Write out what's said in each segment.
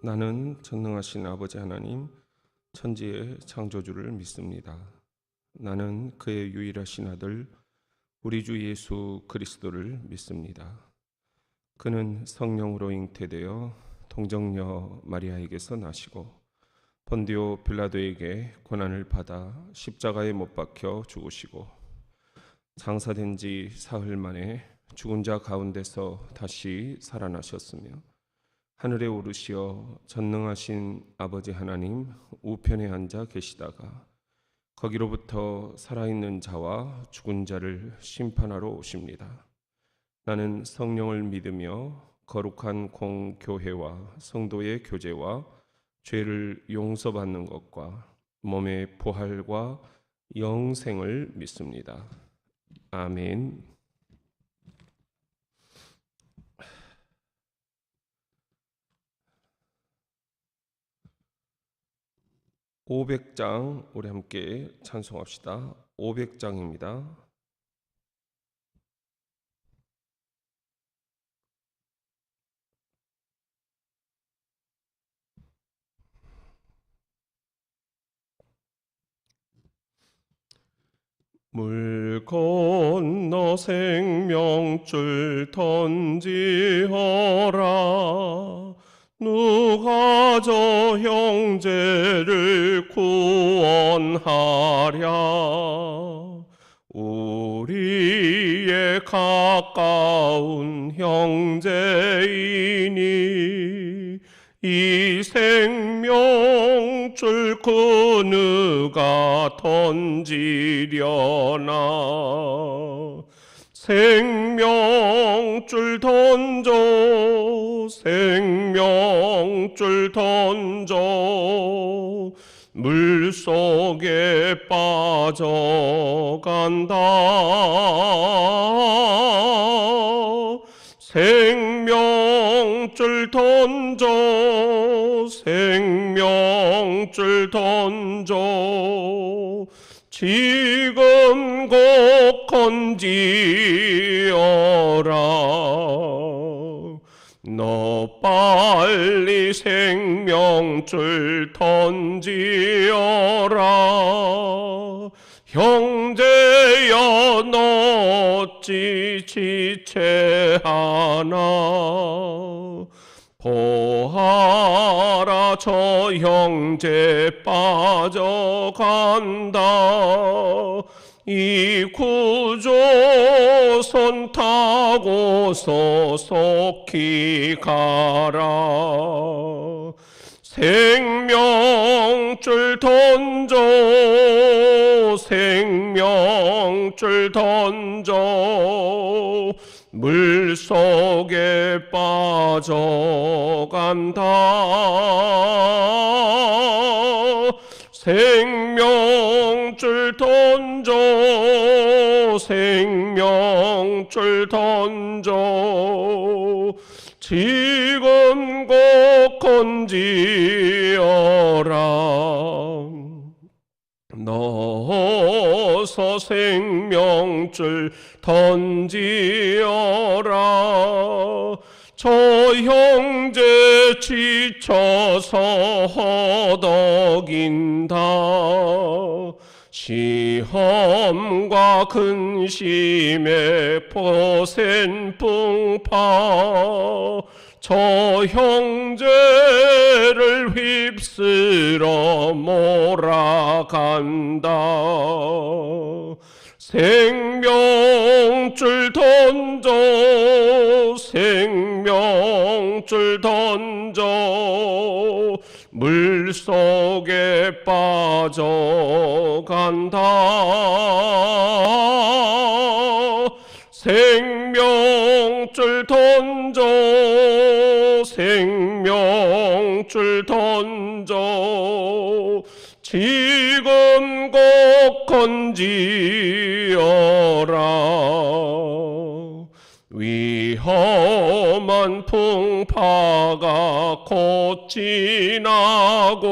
나는 전능하신 아버지 하나님, 천지의 창조주를 믿습니다. 나는 그의 유일하신 아들, 우리 주 예수 그리스도를 믿습니다. 그는 성령으로 잉태되어 동정녀 마리아에게서 나시고 본디오 빌라도에게 고난을 받아 십자가에 못 박혀 죽으시고 장사된 지 사흘 만에 죽은 자 가운데서 다시 살아나셨으며 하늘에 오르시어 전능하신 아버지 하나님 우편에 앉아 계시다가 거기로부터 살아있는 자와 죽은 자를 심판하러 오십니다. 나는 성령을 믿으며 거룩한 공교회와 성도의 교제와 죄를 용서받는 것과 몸의 부활과 영생을 믿습니다. 아멘. 500장 우리 함께 찬송합시다. 500장입니다. 물 건너 생명줄 던지어라. 누가 저 형제를 구원하랴. 우리의 가까운 형제이니 이 생명줄 그 누가 던지려나. 생명줄 던져, 생명줄 던져, 물속에 빠져간다. 생명줄 던져, 생명줄 던져, 지금 곧 건지어라. 너 빨리 생명줄 던지어라. 형제여 너 어찌 지체하나. 보아라 저 형제 빠져간다. 이 구조선 타고서 속히 가라. 생명줄 던져, 생명줄 던져, 물속에 빠져간다. 생명줄 던져, 생명줄 던져, 지금 곧 건지어라. 넣어서 생명줄 던지어라. 저 형제 지쳐서 허덕인다. 시험과 근심에 포센 풍파. 저 형제를 휩쓸어 몰아간다. 생명줄 던져, 생명줄 던져, 물속에 빠져간다. 생명줄 던져, 생명줄 던져, 지금 곧 건지어라. 위험한 풍파가 곧 지나고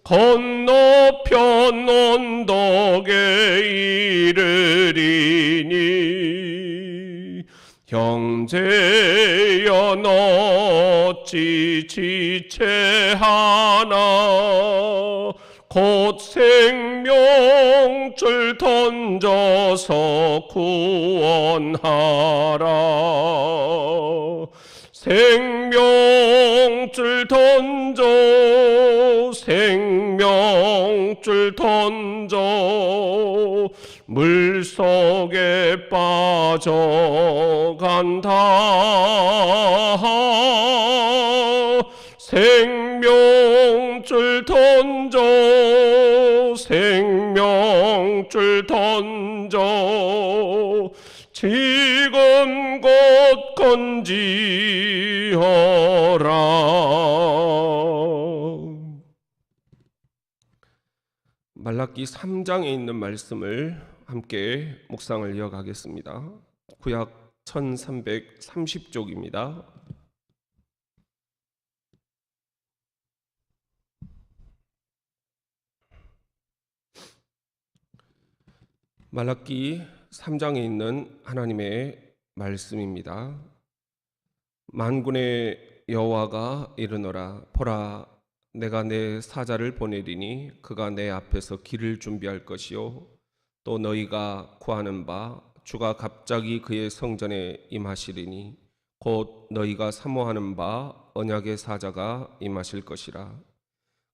건너편 언덕에 이르리니 형제여 너 어찌 지체 하나 곧 생명줄 던져서 구원하라. 생명줄 던져 생명줄 던져 물속에 빠져간다. 생명줄 던져 생명줄 던져 지금 곧 건지어라. 말라기 3장에 있는 말씀을 함께 묵상을 이어가겠습니다. 구약 1330쪽입니다. 말라기 3장에 있는 하나님의 말씀입니다. 만군의 여호와가 이르노라. 보라, 내가 내 사자를 보내리니 그가 내 앞에서 길을 준비할 것이요 또 너희가 구하는 바 주가 갑자기 그의 성전에 임하시리니 곧 너희가 사모하는 바 언약의 사자가 임하실 것이라.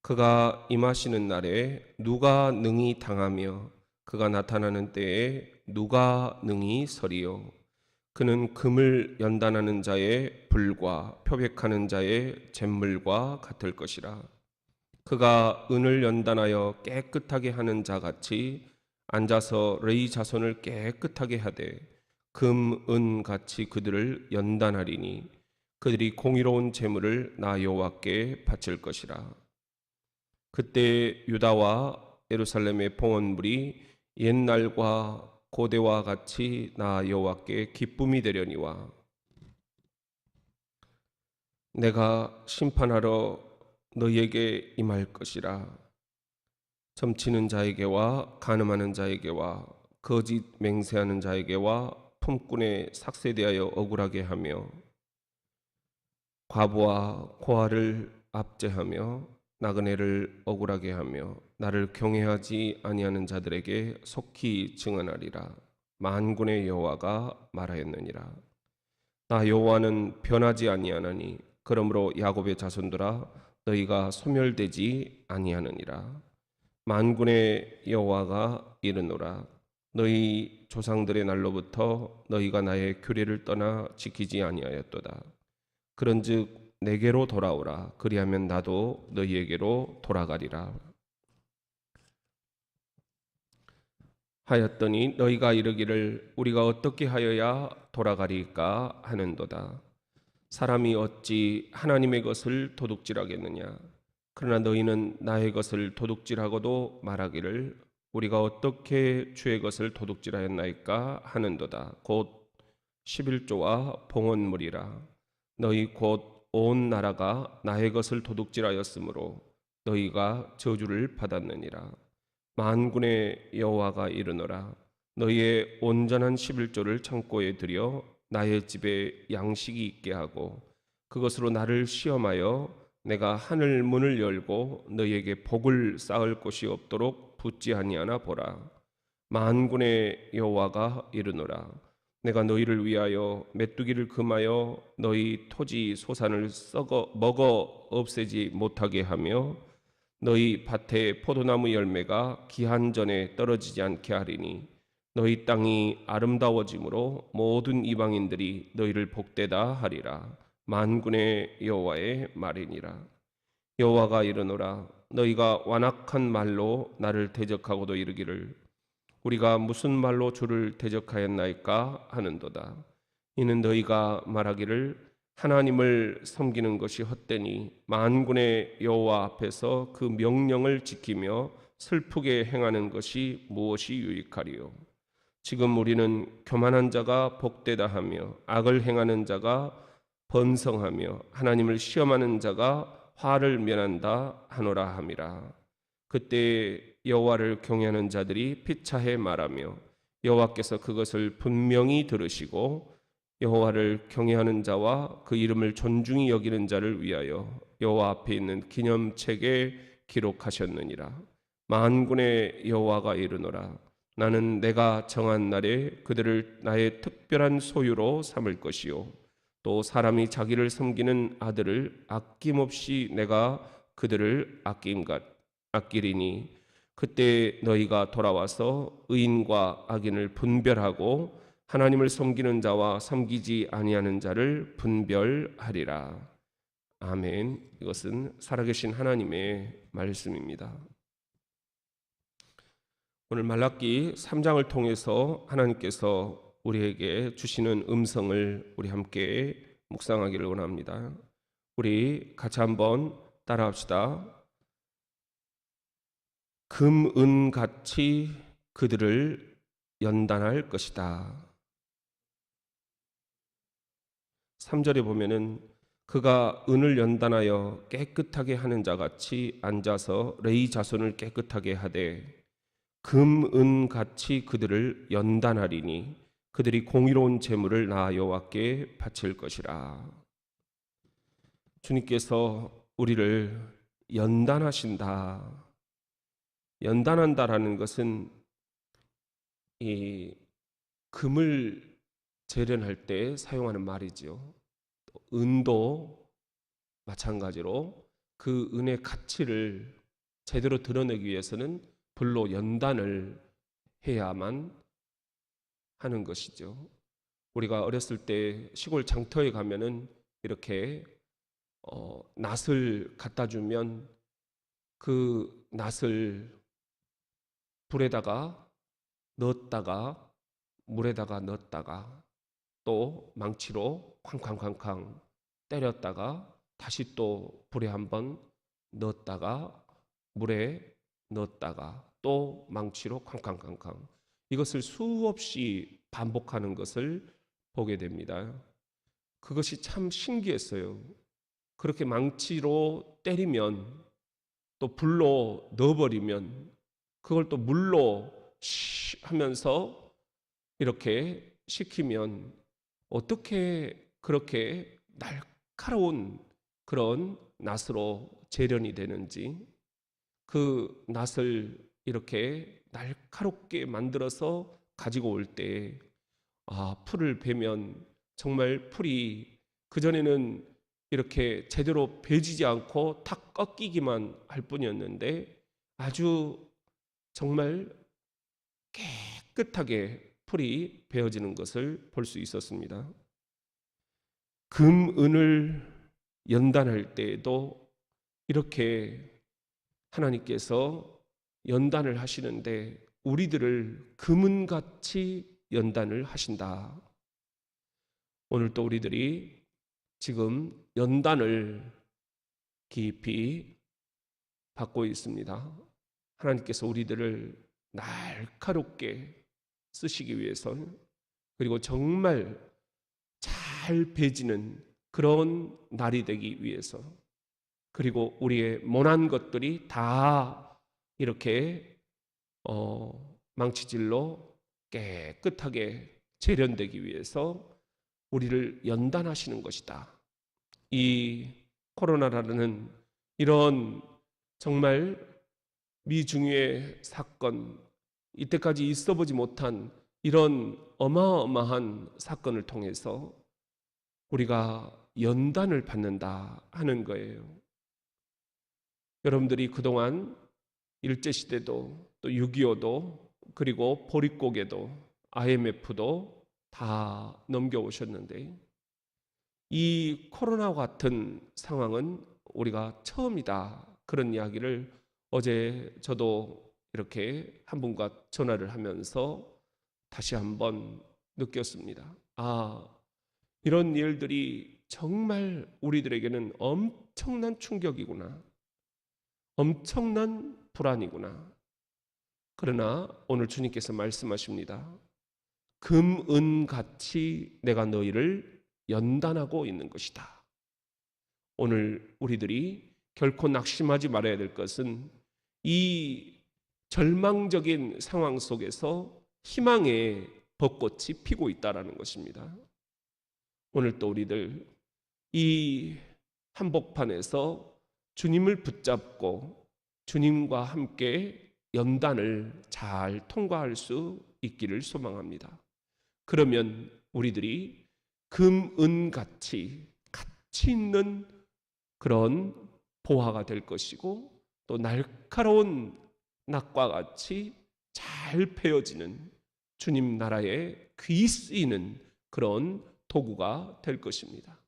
그가 임하시는 날에 누가 능히 당하며 그가 나타나는 때에 누가 능히 서리요. 그는 금을 연단하는 자의 불과 표백하는 자의 잿물과 같을 것이라. 그가 은을 연단하여 깨끗하게 하는 자 같이 앉아서 레위 자손을 깨끗하게 하되 금, 은 같이 그들을 연단하리니 그들이 공의로운 제물을 나 여호와께 바칠 것이라. 그때 유다와 예루살렘의 봉헌물이 옛날과 고대와 같이 나 여호와께 기쁨이 되려니와 내가 심판하러 너희에게 임할 것이라. 점치는 자에게와 간음하는 자에게와 거짓 맹세하는 자에게와 품꾼에 삭세되어 억울하게 하며 과부와 고아를 압제하며 나그네를 억울하게 하며 나를 경외하지 아니하는 자들에게 속히 증언하리라. 만군의 여호와가 말하였느니라. 나 여호와는 변하지 아니하나니 그러므로 야곱의 자손들아 너희가 소멸되지 아니하느니라. 만군의 여호와가 이르노라. 너희 조상들의 날로부터 너희가 나의 규례를 떠나 지키지 아니하였도다. 그런즉 내게로 돌아오라. 그리하면 나도 너희에게로 돌아가리라. 하였더니 너희가 이르기를 우리가 어떻게 하여야 돌아가리까 하는도다. 사람이 어찌 하나님의 것을 도둑질하겠느냐. 그러나 너희는 나의 것을 도둑질하고도 말하기를 우리가 어떻게 주의 것을 도둑질하였나이까 하는도다. 곧 11조와 봉헌물이라. 너희 곧 온 나라가 나의 것을 도둑질하였으므로 너희가 저주를 받았느니라. 만군의 여호와가 이르노라. 너희의 온전한 11조를 창고에 들여 나의 집에 양식이 있게 하고 그것으로 나를 시험하여 내가 하늘 문을 열고 너희에게 복을 쌓을 곳이 없도록 붙지 아니하나 보라. 만군의 여호와가 이르노라. 내가 너희를 위하여 메뚜기를 금하여 너희 토지 소산을 먹어 없애지 못하게 하며 너희 밭에 포도나무 열매가 기한 전에 떨어지지 않게 하리니 너희 땅이 아름다워짐으로 모든 이방인들이 너희를 복되다 하리라. 만군의 여호와의 말이니라. 여호와가 이르노라. 너희가 완악한 말로 나를 대적하고도 이르기를 우리가 무슨 말로 주를 대적하였나이까 하는도다. 이는 너희가 말하기를 하나님을 섬기는 것이 헛되니 만군의 여호와 앞에서 그 명령을 지키며 슬프게 행하는 것이 무엇이 유익하리요. 지금 우리는 교만한 자가 복되다 하며 악을 행하는 자가 번성하며 하나님을 시험하는 자가 화를 면한다 하노라 함이라. 그때 여호와를 경외하는 자들이 피차해 말하며 여호와께서 그것을 분명히 들으시고 여호와를 경외하는 자와 그 이름을 존중히 여기는 자를 위하여 여호와 앞에 있는 기념책에 기록하셨느니라. 만군의 여호와가 이르노라. 나는 내가 정한 날에 그들을 나의 특별한 소유로 삼을 것이요 또 사람이 자기를 섬기는 아들을 아낌없이 내가 그들을 아끼리니 그때 너희가 돌아와서 의인과 악인을 분별하고 하나님을 섬기는 자와 섬기지 아니하는 자를 분별하리라. 아멘. 이것은 살아계신 하나님의 말씀입니다. 오늘 말라기 3장을 통해서 하나님께서 우리에게 주시는 음성을 우리 함께 묵상하기를 원합니다. 우리 같이 한번 따라합시다. 금, 은 같이 그들을 연단할 것이다. 3절에 보면은 그가 은을 연단하여 깨끗하게 하는 자 같이 앉아서 레위 자손을 깨끗하게 하되 금, 은 같이 그들을 연단하리니 그들이 공의로운 제물을 나 여호와께 바칠 것이라. 주님께서 우리를 연단하신다. 연단한다라는 것은 이 금을 재련할 때 사용하는 말이죠. 은도 마찬가지로 그 은의 가치를 제대로 드러내기 위해서는 불로 연단을 해야만 하는 것이죠. 우리가 어렸을 때 시골 장터에 가면은 이렇게 낫을 갖다 주면 그 낫을 불에다가 넣었다가 물에다가 넣었다가 또 망치로 쾅쾅쾅쾅 때렸다가 다시 또 불에 한번 넣었다가 물에 넣었다가 또 망치로 쾅쾅쾅쾅 이것을 수없이 반복하는 것을 보게 됩니다. 그것이 참 신기했어요. 그렇게 망치로 때리면 또 불로 넣어버리면 그걸 또 물로 하면서 이렇게 식히면 어떻게 그렇게 날카로운 그런 낫으로 재련이 되는지, 그 낫을 이렇게 날카롭게 만들어서 가지고 올 때 풀을 베면 정말 풀이 그전에는 이렇게 제대로 베지지 않고 탁 꺾이기만 할 뿐이었는데 아주 정말 깨끗하게 풀이 베어지는 것을 볼 수 있었습니다. 금, 은을 연단할 때에도 이렇게 하나님께서 연단을 하시는데 우리들을 금은같이 연단을 하신다. 오늘 또 우리들이 지금 연단을 깊이 받고 있습니다. 하나님께서 우리들을 날카롭게 쓰시기 위해서 그리고 정말 잘 배지는 그런 날이 되기 위해서 그리고 우리의 모난 것들이 다 이렇게 망치질로 깨끗하게 재련되기 위해서 우리를 연단하시는 것이다. 이 코로나라는 이런 정말 미중유의 사건, 이때까지 있어보지 못한 이런 어마어마한 사건을 통해서 우리가 연단을 받는다 하는 거예요. 여러분들이 그동안 일제시대도 또 6.25도 그리고 보릿고개도 IMF도 다 넘겨오셨는데 이 코로나와 같은 상황은 우리가 처음이다. 그런 이야기를 어제 저도 이렇게 한 분과 전화를 하면서 다시 한번 느꼈습니다. 이런 일들이 정말 우리들에게는 엄청난 충격이구나. 엄청난 불안이구나. 그러나 오늘 주님께서 말씀하십니다. 금, 은 같이 내가 너희를 연단하고 있는 것이다. 오늘 우리들이 결코 낙심하지 말아야 될 것은 이 절망적인 상황 속에서 희망의 벚꽃이 피고 있다는 것입니다. 오늘 또 우리들 이 한복판에서 주님을 붙잡고 주님과 함께 연단을 잘 통과할 수 있기를 소망합니다. 그러면 우리들이 금, 은 가치 있는 그런 보화가 될 것이고, 또 날카로운 낫과 같이 잘 베어지는 주님 나라에 귀 쓰이는 그런 도구가 될 것입니다.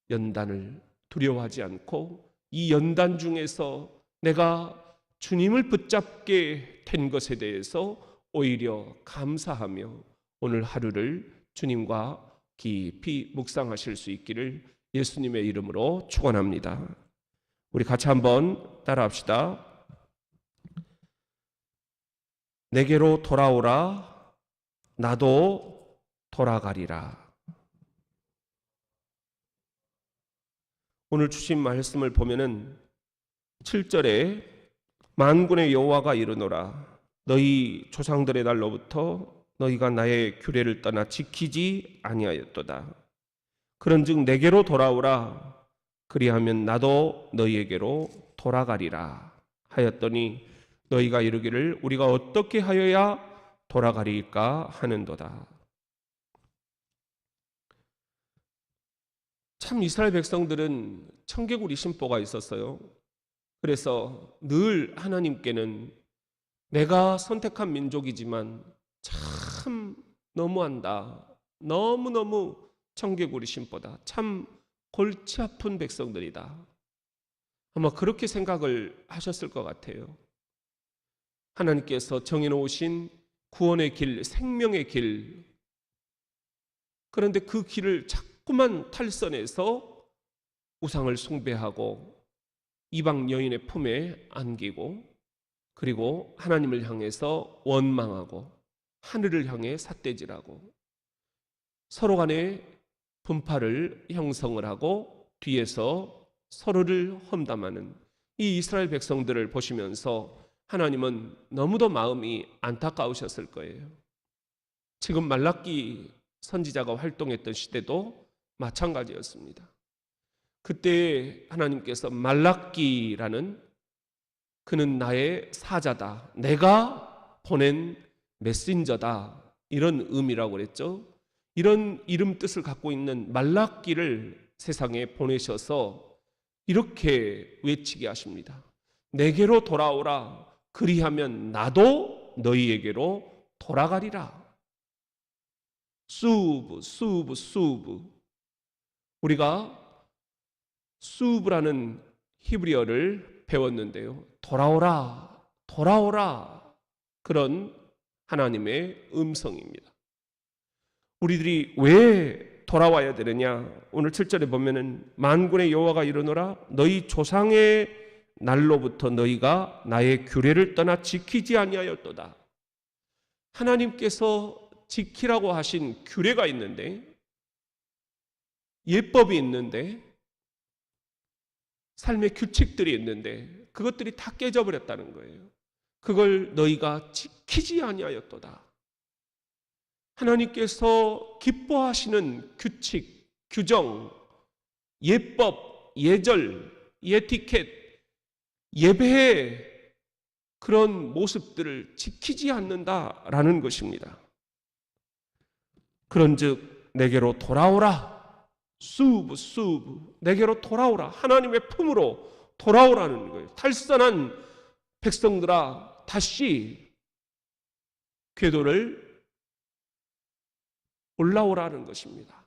연단을 두려워하지 않고 이 연단 중에서 내가 주님을 붙잡게 된 것에 대해서 오히려 감사하며 오늘 하루를 주님과 깊이 묵상하실 수 있기를 예수님의 이름으로 축원합니다. 우리 같이 한번 따라합시다. 내게로 돌아오라, 나도 돌아가리라. 오늘 주신 말씀을 보면은 7절에 만군의 여호와가 이르노라, 너희 조상들의 날로부터 너희가 나의 규례를 떠나 지키지 아니하였도다. 그런즉 내게로 돌아오라, 그리하면 나도 너희에게로 돌아가리라 하였더니 너희가 이르기를 우리가 어떻게 하여야 돌아가리까 하는도다. 참 이스라엘 백성들은 청개구리 심보가 있었어요. 그래서 늘 하나님께는 내가 선택한 민족이지만 참 너무한다, 너무너무 청개구리 심보다, 참 골치 아픈 백성들이다, 아마 그렇게 생각을 하셨을 것 같아요. 하나님께서 정해놓으신 구원의 길, 생명의 길, 그런데 그 길을 자꾸만 탈선해서 우상을 숭배하고 이방 여인의 품에 안기고, 그리고 하나님을 향해서 원망하고 하늘을 향해 삿대질하고 서로 간에 분파를 형성을 하고 뒤에서 서로를 험담하는 이 이스라엘 백성들을 보시면서 하나님은 너무도 마음이 안타까우셨을 거예요. 지금 말라기 선지자가 활동했던 시대도 마찬가지였습니다. 그때 하나님께서 말라기라는, 그는 나의 사자다, 내가 보낸 메신저다, 이런 의미라고 그랬죠. 이런 이름 뜻을 갖고 있는 말라기를 세상에 보내셔서 이렇게 외치게 하십니다. 내게로 돌아오라, 그리하면 나도 너희에게로 돌아가리라. 수브. 우리가 수브라는 히브리어를 배웠는데요, 돌아오라, 그런 하나님의 음성입니다. 우리들이 왜 돌아와야 되느냐? 오늘 7절에 보면은 만군의 여호와가 이르노라, 너희 조상의 날로부터 너희가 나의 규례를 떠나 지키지 아니하였도다. 하나님께서 지키라고 하신 규례가 있는데, 예법이 있는데, 삶의 규칙들이 있는데 그것들이 다 깨져버렸다는 거예요. 그걸 너희가 지키지 아니하였도다. 하나님께서 기뻐하시는 규칙, 규정, 예법, 예절, 예티켓, 예배의 그런 모습들을 지키지 않는다라는 것입니다. 그런즉 내게로 돌아오라, 수브, 내게로 돌아오라, 하나님의 품으로 돌아오라는 거예요. 탈선한 백성들아, 다시 궤도를 올라오라는 것입니다.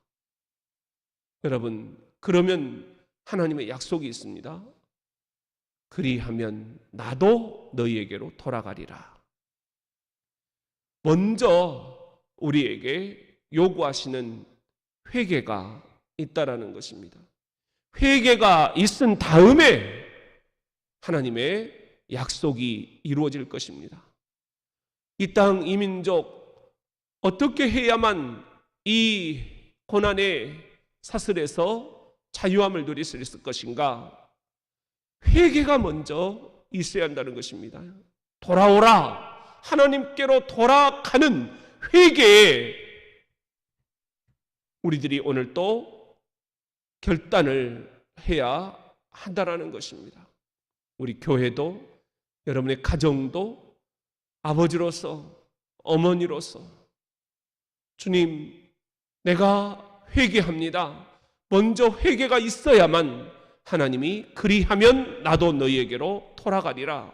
여러분, 그러면 하나님의 약속이 있습니다. 그리하면 나도 너희에게로 돌아가리라. 먼저 우리에게 요구하시는 회개가 있다라는 것입니다. 회개가 있은 다음에 하나님의 약속이 이루어질 것입니다. 이 땅, 이 민족, 어떻게 해야만 이 고난의 사슬에서 자유함을 누릴 수 있을 것인가? 회개가 먼저 있어야 한다는 것입니다. 돌아오라, 하나님께로 돌아가는 회개에 우리들이 오늘 또 결단을 해야 한다라는 것입니다. 우리 교회도, 여러분의 가정도, 아버지로서, 어머니로서 주님, 내가 회개합니다. 먼저 회개가 있어야만 하나님이 그리하면 나도 너희에게로 돌아가리라,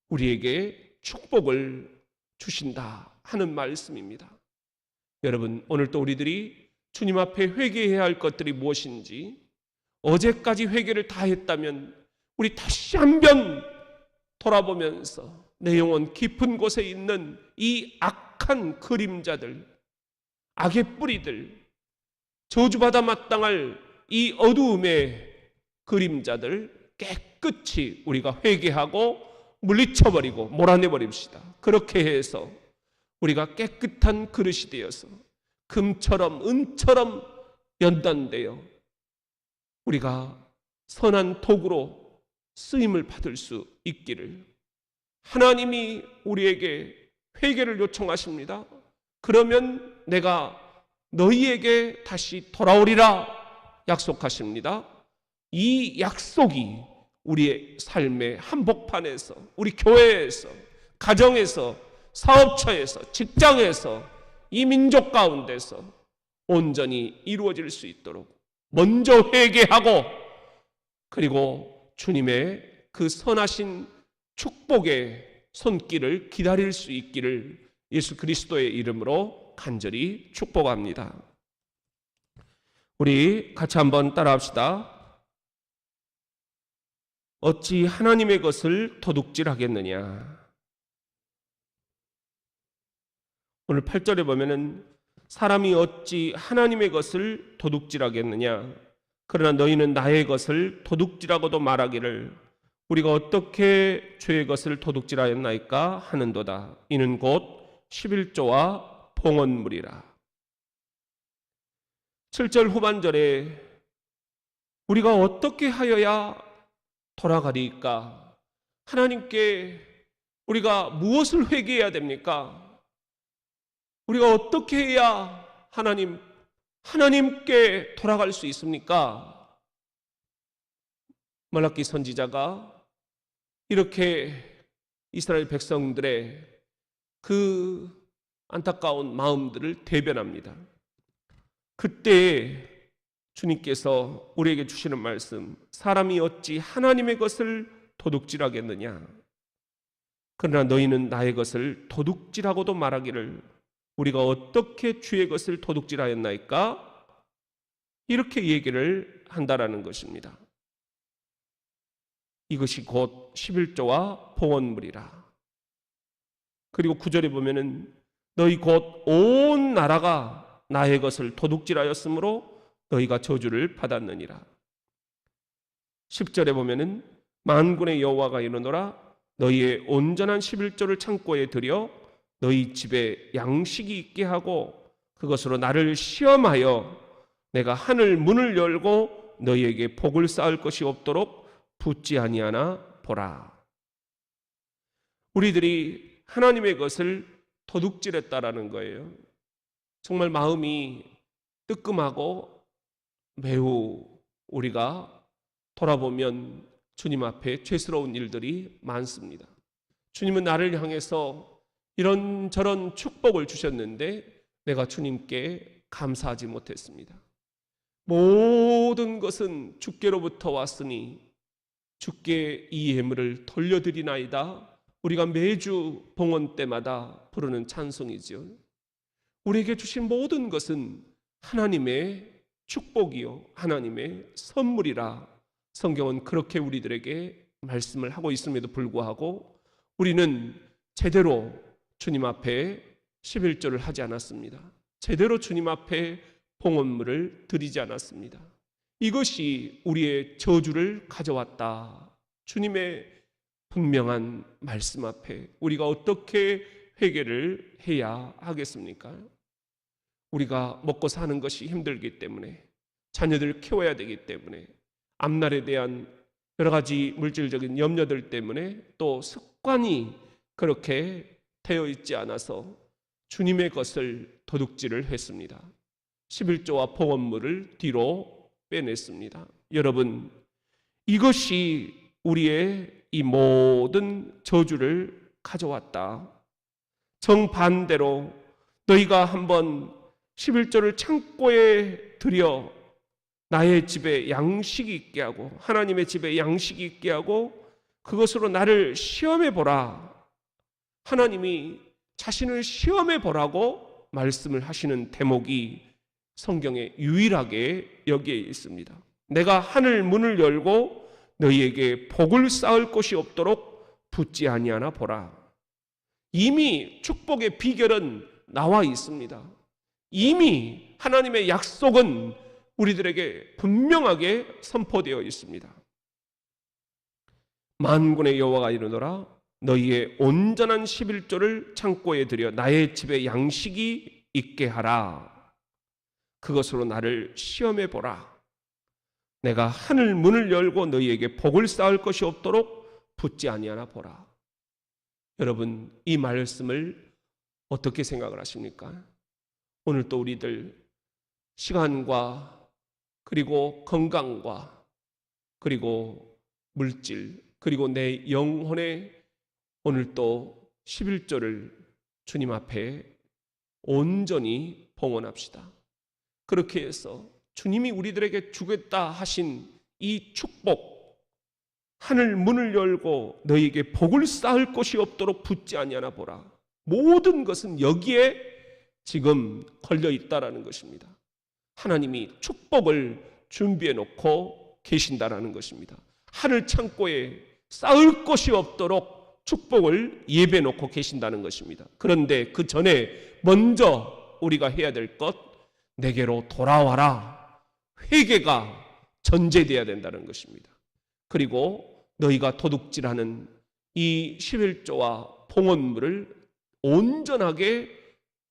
우리에게 축복을 주신다 하는 말씀입니다. 여러분, 오늘 또 우리들이 주님 앞에 회개해야 할 것들이 무엇인지, 어제까지 회개를 다 했다면 우리 다시 한번 돌아보면서 내 영혼 깊은 곳에 있는 이 악한 그림자들, 악의 뿌리들, 저주받아 마땅할 이 어두움의 그림자들 깨끗이 우리가 회개하고 물리쳐버리고 몰아내버립시다. 그렇게 해서 우리가 깨끗한 그릇이 되어서 금처럼 은처럼 연단되어 우리가 선한 도구로 쓰임을 받을 수 있기를, 하나님이 우리에게 회개를 요청하십니다. 그러면 내가 너희에게 다시 돌아오리라 약속하십니다. 이 약속이 우리의 삶의 한복판에서, 우리 교회에서, 가정에서, 사업처에서, 직장에서, 이 민족 가운데서 온전히 이루어질 수 있도록 먼저 회개하고, 그리고 주님의 그 선하신 축복의 손길을 기다릴 수 있기를 예수 그리스도의 이름으로 간절히 축복합니다. 우리 같이 한번 따라합시다. 어찌 하나님의 것을 도둑질하겠느냐. 오늘 8절에 보면은 사람이 어찌 하나님의 것을 도둑질하겠느냐. 그러나 너희는 나의 것을 도둑질하고도 말하기를 우리가 어떻게 주의 것을 도둑질하였나이까 하는도다. 이는 곧 11조와 봉헌물이라. 7절 후반절에 우리가 어떻게 하여야 돌아가리까? 하나님께 우리가 무엇을 회개해야 됩니까? 우리가 어떻게 해야 하나님께 돌아갈 수 있습니까? 말라기 선지자가 이렇게 이스라엘 백성들의 그 안타까운 마음들을 대변합니다. 그때 주님께서 우리에게 주시는 말씀, 사람이 어찌 하나님의 것을 도둑질하겠느냐. 그러나 너희는 나의 것을 도둑질하고도 말하기를 우리가 어떻게 주의 것을 도둑질하였나이까? 이렇게 얘기를 한다라는 것입니다. 이것이 곧 11조와 봉헌물이라. 그리고 9절에 보면은 너희 곧 온 나라가 나의 것을 도둑질하였으므로 너희가 저주를 받았느니라. 10절에 보면은 만군의 여호와가 이르노라 너희의 온전한 11조를 창고에 들여 너희 집에 양식이 있게 하고 그것으로 나를 시험하여 내가 하늘 문을 열고 너희에게 복을 쌓을 것이 없도록 붙지 아니하나 보라. 우리들이 하나님의 것을 도둑질했다라는 거예요. 정말 마음이 뜨끔하고 매우 우리가 돌아보면 주님 앞에 죄스러운 일들이 많습니다. 주님은 나를 향해서 이런저런 축복을 주셨는데 내가 주님께 감사하지 못했습니다. 모든 것은 주께로부터 왔으니 주께 이 예물을 돌려드리나이다. 우리가 매주 봉헌 때마다 부르는 찬송이지요. 우리에게 주신 모든 것은 하나님의 축복이요 하나님의 선물이라 성경은 그렇게 우리들에게 말씀을 하고 있음에도 불구하고 우리는 제대로 주님 앞에 11조를 하지 않았습니다. 제대로 주님 앞에 봉헌물을 드리지 않았습니다. 이것이 우리의 저주를 가져왔다. 주님의 분명한 말씀 앞에 우리가 어떻게 회개를 해야 하겠습니까? 우리가 먹고 사는 것이 힘들기 때문에, 자녀들을 키워야 되기 때문에, 앞날에 대한 여러 가지 물질적인 염려들 때문에, 또 습관이 그렇게 되어 있지 않아서 주님의 것을 도둑질을 했습니다. 11조와 봉헌물을 뒤로 빼냈습니다. 여러분, 이것이 우리의 이 모든 저주를 가져왔다. 정반대로 너희가 한번 11조를 창고에 들여 나의 집에 양식이 있게 하고 하나님의 집에 양식이 있게 하고 그것으로 나를 시험해 보라. 하나님이 자신을 시험해 보라고 말씀을 하시는 대목이 성경에 유일하게 여기에 있습니다. 내가 하늘 문을 열고 너희에게 복을 쌓을 곳이 없도록 붙지 아니하나 보라. 이미 축복의 비결은 나와 있습니다. 이미 하나님의 약속은 우리들에게 분명하게 선포되어 있습니다. 만군의 여호와가 이르노라 너희의 온전한 11조를 창고에 들여 나의 집에 양식이 있게 하라. 그것으로 나를 시험해 보라. 내가 하늘 문을 열고 너희에게 복을 쌓을 것이 없도록 붙지 아니하나 보라. 여러분, 이 말씀을 어떻게 생각을 하십니까? 오늘 또 우리들 시간과 그리고 건강과 그리고 물질 그리고 내 영혼의 오늘 또 11조를 주님 앞에 온전히 봉헌합시다. 그렇게 해서 주님이 우리들에게 주겠다 하신 이 축복, 하늘 문을 열고 너희에게 복을 쌓을 것이 없도록 붙지 아니하나 보라. 모든 것은 여기에 지금 걸려 있다라는 것입니다. 하나님이 축복을 준비해 놓고 계신다라는 것입니다. 하늘 창고에 쌓을 것이 없도록 축복을 예배해 놓고 계신다는 것입니다. 그런데 그 전에 먼저 우리가 해야 될 것, 내게로 돌아와라. 회개가 전제되어야 된다는 것입니다. 그리고 너희가 도둑질하는 이 11조와 봉헌물을 온전하게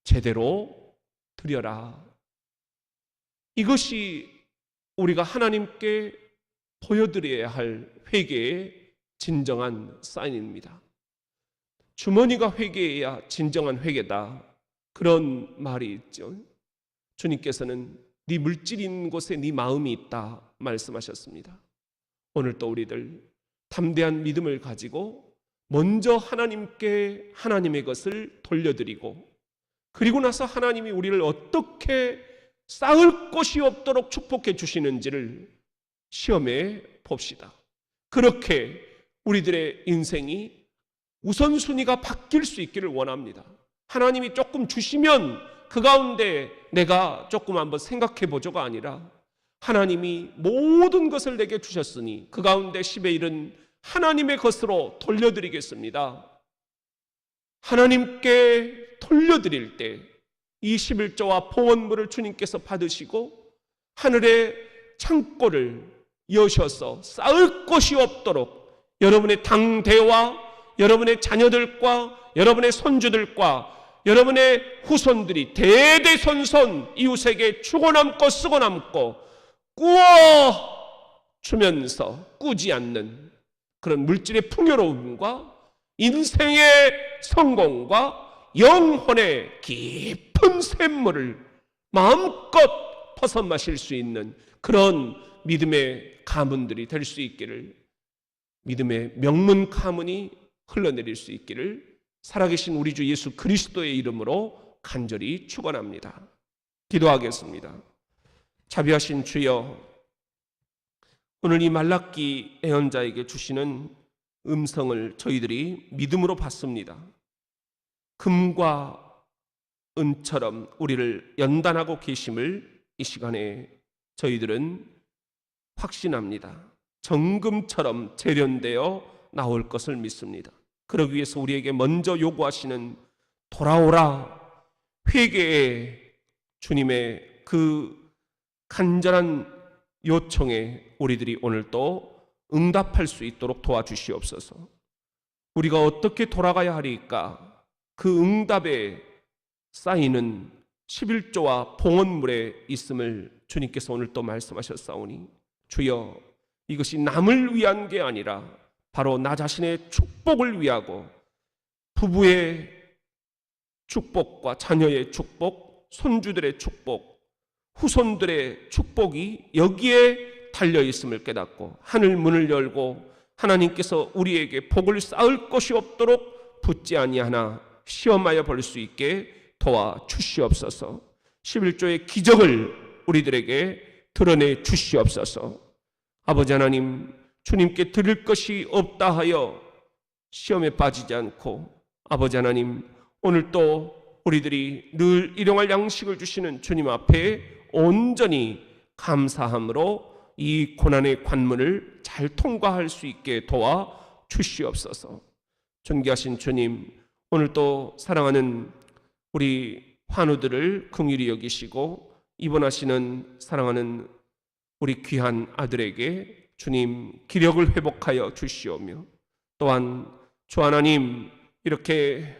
제대로 드려라. 이것이 우리가 하나님께 보여드려야 할 회개의 진정한 사인입니다. 주머니가 회개해야 진정한 회개다. 그런 말이 있죠. 주님께서는 네 물질이 있는 곳에 네 마음이 있다 말씀하셨습니다. 오늘 또 우리들 담대한 믿음을 가지고 먼저 하나님께 하나님의 것을 돌려드리고 그리고 나서 하나님이 우리를 어떻게 쌓을 곳이 없도록 축복해 주시는지를 시험해 봅시다. 그렇게 우리들의 인생이 우선순위가 바뀔 수 있기를 원합니다. 하나님이 조금 주시면 그 가운데 내가 조금 한번 생각해 보죠가 아니라 하나님이 모든 것을 내게 주셨으니 그 가운데 10의 1은 하나님의 것으로 돌려드리겠습니다. 하나님께 돌려드릴 때 이 11조와 봉헌물을 주님께서 받으시고 하늘의 창고를 여셔서 쌓을 곳이 없도록 여러분의 당대와 여러분의 자녀들과 여러분의 손주들과 여러분의 후손들이 대대손손 이웃에게 주고 남고 쓰고 남고 꾸어 주면서 꾸지 않는 그런 물질의 풍요로움과 인생의 성공과 영혼의 깊은 샘물을 마음껏 퍼서 마실 수 있는 그런 믿음의 가문들이 될 수 있기를, 믿음의 명문 가문이 흘러내릴 수 있기를 살아계신 우리 주 예수 그리스도의 이름으로 간절히 축원합니다. 기도하겠습니다. 자비하신 주여, 오늘 이 말라기 예언자에게 주시는 음성을 저희들이 믿음으로 받습니다. 금과 은처럼 우리를 연단하고 계심을 이 시간에 저희들은 확신합니다. 정금처럼 재련되어 나올 것을 믿습니다. 그러기 위해서 우리에게 먼저 요구하시는 돌아오라, 회개의 주님의 그 간절한 요청에 우리들이 오늘 또 응답할 수 있도록 도와주시옵소서. 우리가 어떻게 돌아가야 하리까? 그 응답에 쌓이는 11조와 봉헌물에 있음을 주님께서 오늘 또 말씀하셨사오니 주여, 이것이 남을 위한 게 아니라 바로 나 자신의 축복을 위하고 부부의 축복과 자녀의 축복, 손주들의 축복, 후손들의 축복이 여기에 달려 있음을 깨닫고 하늘 문을 열고 하나님께서 우리에게 복을 쌓을 것이 없도록 붙지 아니하나 시험하여 볼 수 있게 도와 주시옵소서. 11조의 기적을 우리들에게 드러내 주시옵소서. 아버지 하나님, 주님께 드릴 것이 없다 하여 시험에 빠지지 않고, 아버지 하나님, 오늘 또 우리들이 늘 일용할 양식을 주시는 주님 앞에 온전히 감사함으로 이 고난의 관문을 잘 통과할 수 있게 도와 주시옵소서. 존귀하신 주님, 오늘 또 사랑하는 우리 환우들을 긍휼히 여기시고 입원하시는 사랑하는 우리 귀한 아들에게 주님 기력을 회복하여 주시오며, 또한 주 하나님, 이렇게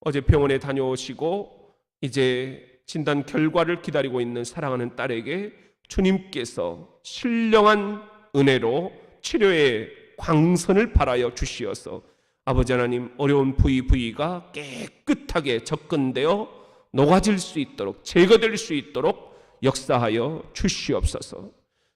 어제 병원에 다녀오시고 이제 진단 결과를 기다리고 있는 사랑하는 딸에게 주님께서 신령한 은혜로 치료의 광선을 발하여 주시어서 아버지 하나님, 어려운 부위가 깨끗하게 접근되어 녹아질 수 있도록, 제거될 수 있도록 역사하여 주시옵소서.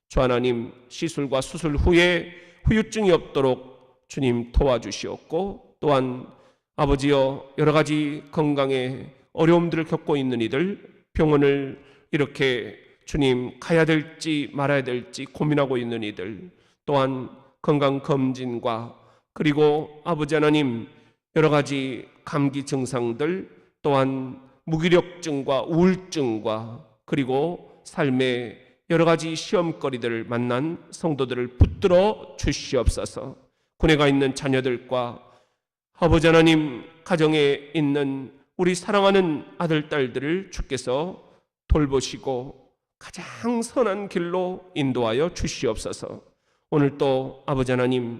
주 하나님, 시술과 수술 후에 후유증이 없도록 주님 도와주시옵고, 또한 아버지여, 여러 가지 건강에 어려움들을 겪고 있는 이들, 병원을 이렇게 주님 가야 될지 말아야 될지 고민하고 있는 이들, 또한 건강검진과 그리고 아버지 하나님 여러 가지 감기 증상들, 또한 무기력증과 우울증과 그리고 삶의 여러 가지 시험거리들을 만난 성도들을 붙들어 주시옵소서. 군에 가 있는 자녀들과 아버지 하나님 가정에 있는 우리 사랑하는 아들, 딸들을 주께서 돌보시고 가장 선한 길로 인도하여 주시옵소서. 오늘 또 아버지 하나님,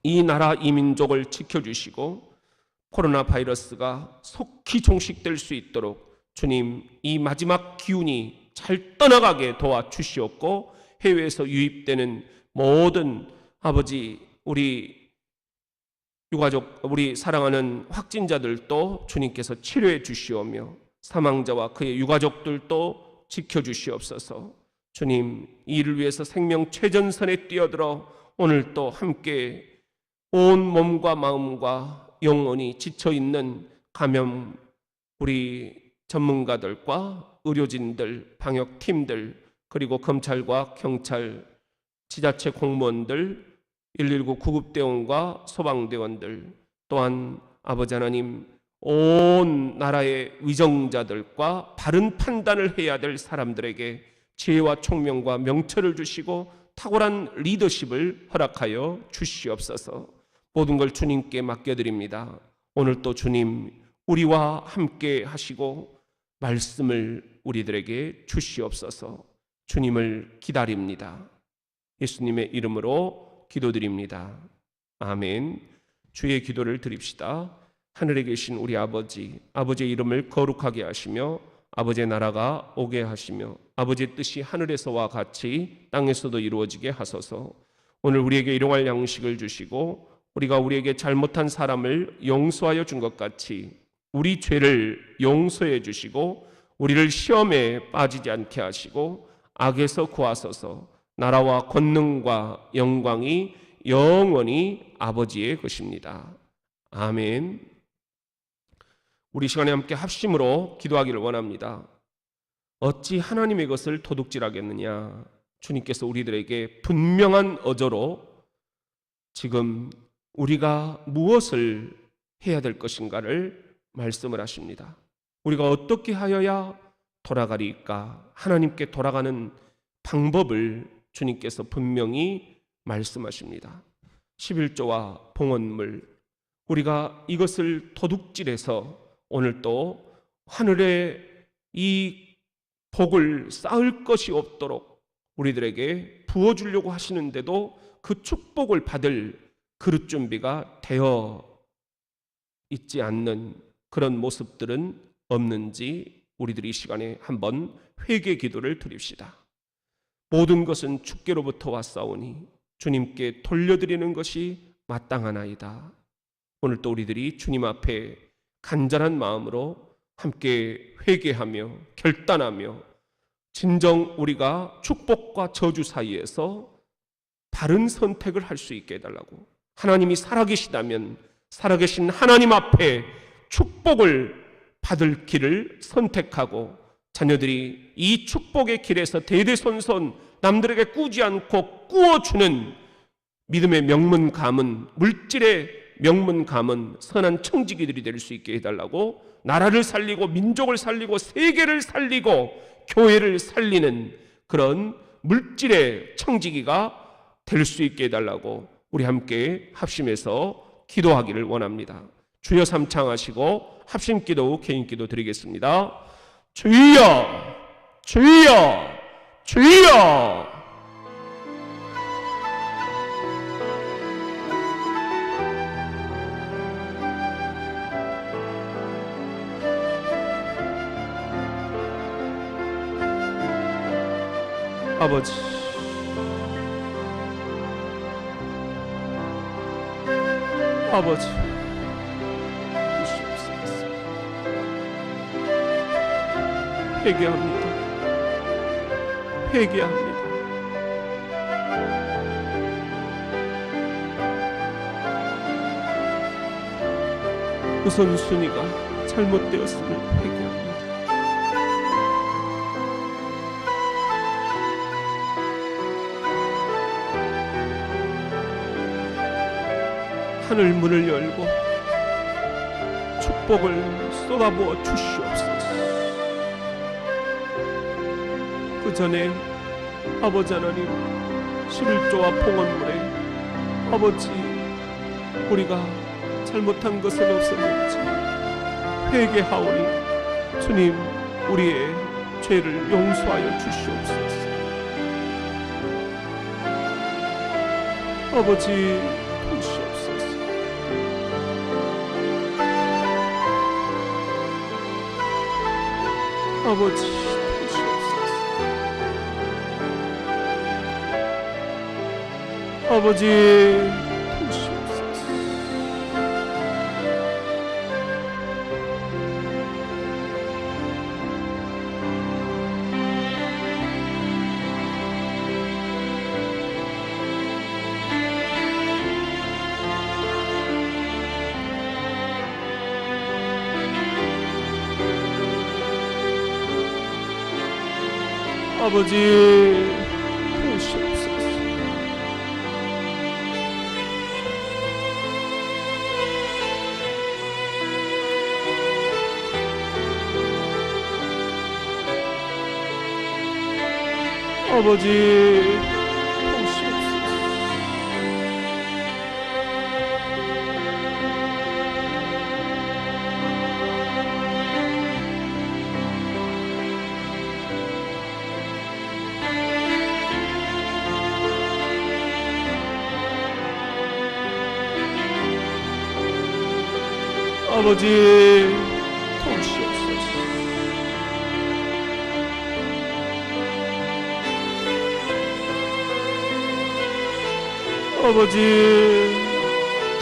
이 나라 이 민족을 지켜주시고 코로나 바이러스가 속히 종식될 수 있도록 주님 이 마지막 기운이 잘 떠나가게 도와주시옵고, 해외에서 유입되는 모든 아버지 우리 유가족, 우리 사랑하는 확진자들도 주님께서 치료해 주시오며 사망자와 그의 유가족들도 지켜주시옵소서. 주님, 이 일을 위해서 생명 최전선에 뛰어들어 오늘 또 함께 온 몸과 마음과 영혼이 지쳐있는 감염 우리 전문가들과 의료진들, 방역팀들, 그리고 검찰과 경찰, 지자체 공무원들, 119 구급대원과 소방대원들, 또한 아버지 하나님 온 나라의 위정자들과 바른 판단을 해야 될 사람들에게 지혜와 총명과 명철을 주시고 탁월한 리더십을 허락하여 주시옵소서. 모든 걸 주님께 맡겨드립니다. 오늘 또 주님 우리와 함께 하시고 말씀을 우리들에게 주시옵소서. 주님을 기다립니다. 예수님의 이름으로 기도드립니다. 아멘. 주의 기도를 드립시다. 하늘에 계신 우리 아버지, 아버지의 이름을 거룩하게 하시며 아버지의 나라가 오게 하시며 아버지의 뜻이 하늘에서와 같이 땅에서도 이루어지게 하소서. 오늘 우리에게 일용할 양식을 주시고 우리가 우리에게 잘못한 사람을 용서하여 준 것 같이 우리 죄를 용서해 주시고 우리를 시험에 빠지지 않게 하시고 악에서 구하소서. 나라와 권능과 영광이 영원히 아버지의 것입니다. 아멘. 우리 시간에 함께 합심으로 기도하기를 원합니다. 어찌 하나님의 것을 도둑질하겠느냐. 주님께서 우리들에게 분명한 어조로 지금 우리가 무엇을 해야 될 것인가를 말씀을 하십니다. 우리가 어떻게 하여야 돌아가리까? 하나님께 돌아가는 방법을 주님께서 분명히 말씀하십니다. 11조와 봉헌물, 우리가 이것을 도둑질해서 오늘 또 하늘에 이 복을 쌓을 것이 없도록 우리들에게 부어주려고 하시는데도 그 축복을 받을 그릇 준비가 되어 있지 않는 그런 모습들은 없는지 우리들이 이 시간에 한번 회개 기도를 드립시다. 모든 것은 주께로부터 왔사오니 주님께 돌려드리는 것이 마땅하나이다. 오늘 또 우리들이 주님 앞에 간절한 마음으로 함께 회개하며 결단하며 진정 우리가 축복과 저주 사이에서 바른 선택을 할 수 있게 해달라고. 하나님이 살아계시다면 살아계신 하나님 앞에 축복을 받을 길을 선택하고 자녀들이 이 축복의 길에서 대대손손 남들에게 꾸지 않고 꾸어주는 믿음의 명문 가문, 물질의 명문 가문, 선한 청지기들이 될 수 있게 해달라고. 나라를 살리고 민족을 살리고 세계를 살리고 교회를 살리는 그런 물질의 청지기가 될 수 있게 해달라고 우리 함께 합심해서 기도하기를 원합니다. 주여 삼창하시고 합심기도 개인기도 드리겠습니다. 주여 주여 주여. 아버지, 아버지, 주시옵소서. 회개합니다. 회개합니다. 우선순위가 잘못되었음을 회개합니다. 하늘 문을 열고 축복을 쏟아부어 주시옵소서. 그 전에 아버지 하나님, 11조와 봉헌물에 아버지 우리가 잘못한 것은 없었는지 회개하오니 주님 우리의 죄를 용서하여 주시옵소서. 아버지 도시옵소서. 아버지 도시옵소서. 아버지 도시옵소서. 아버지 도시옵소서. 아버지 도시옵소서. 아버지 도시옵소서. 아버지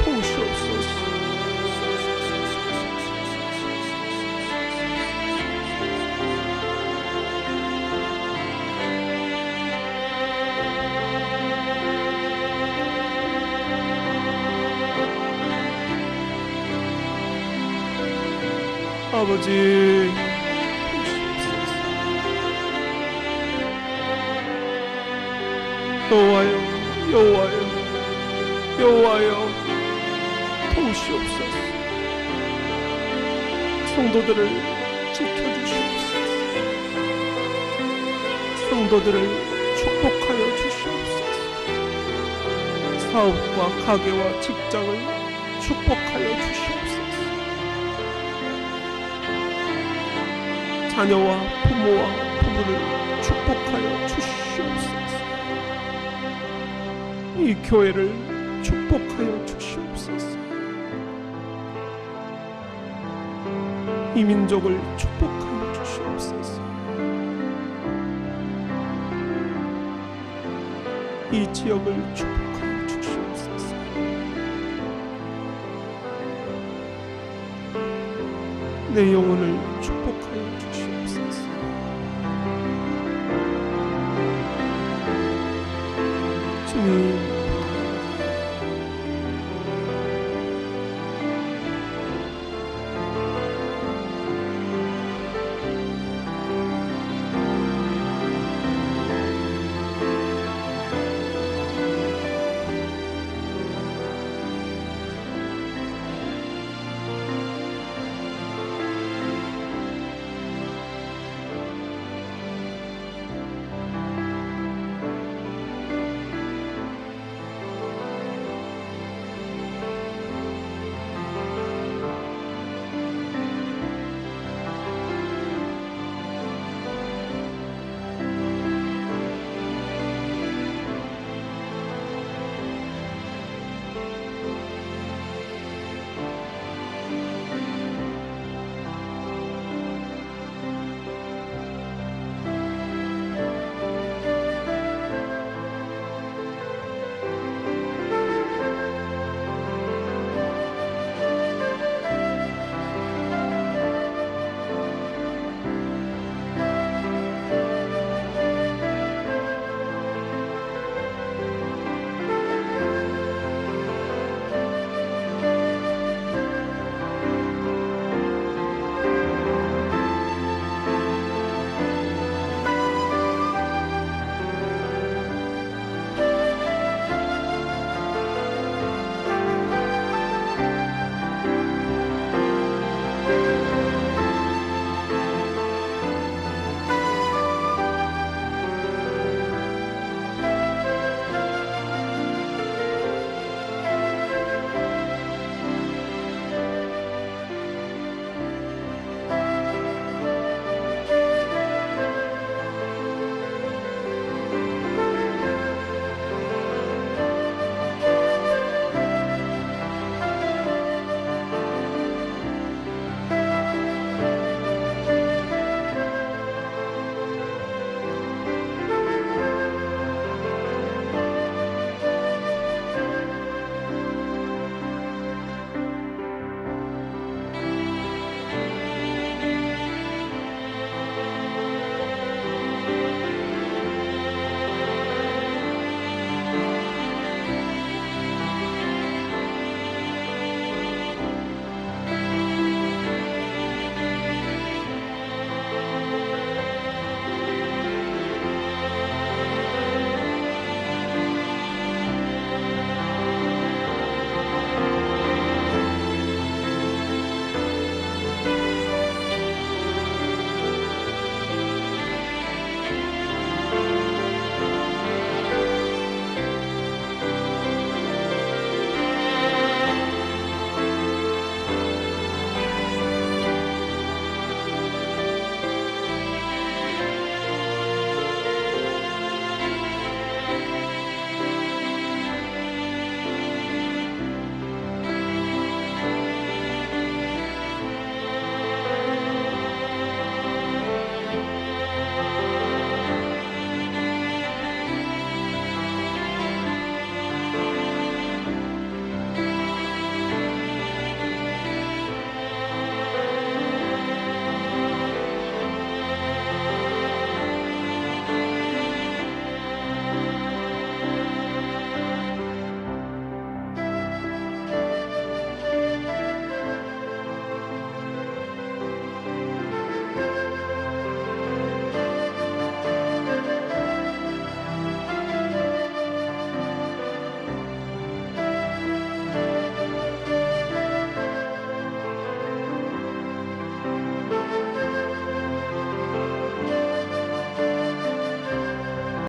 도시옵소서. 아버지 여호와여 여호와여 여호와여 도우시옵소서. 성도들을 지켜주시옵소서. 성도들을 축복하여 주시옵소서. 사업과 가게와 직장을 축복하여 주시옵소서. 자녀와 부모와 부부를 축복하여 주시옵소서. 이 교회를 축복하여 주시옵소서. 이 민족을 축복하여 주시옵소서. 이 지역을 축복하여 주시옵소서. 내 영혼을 축복하여 주시옵소서.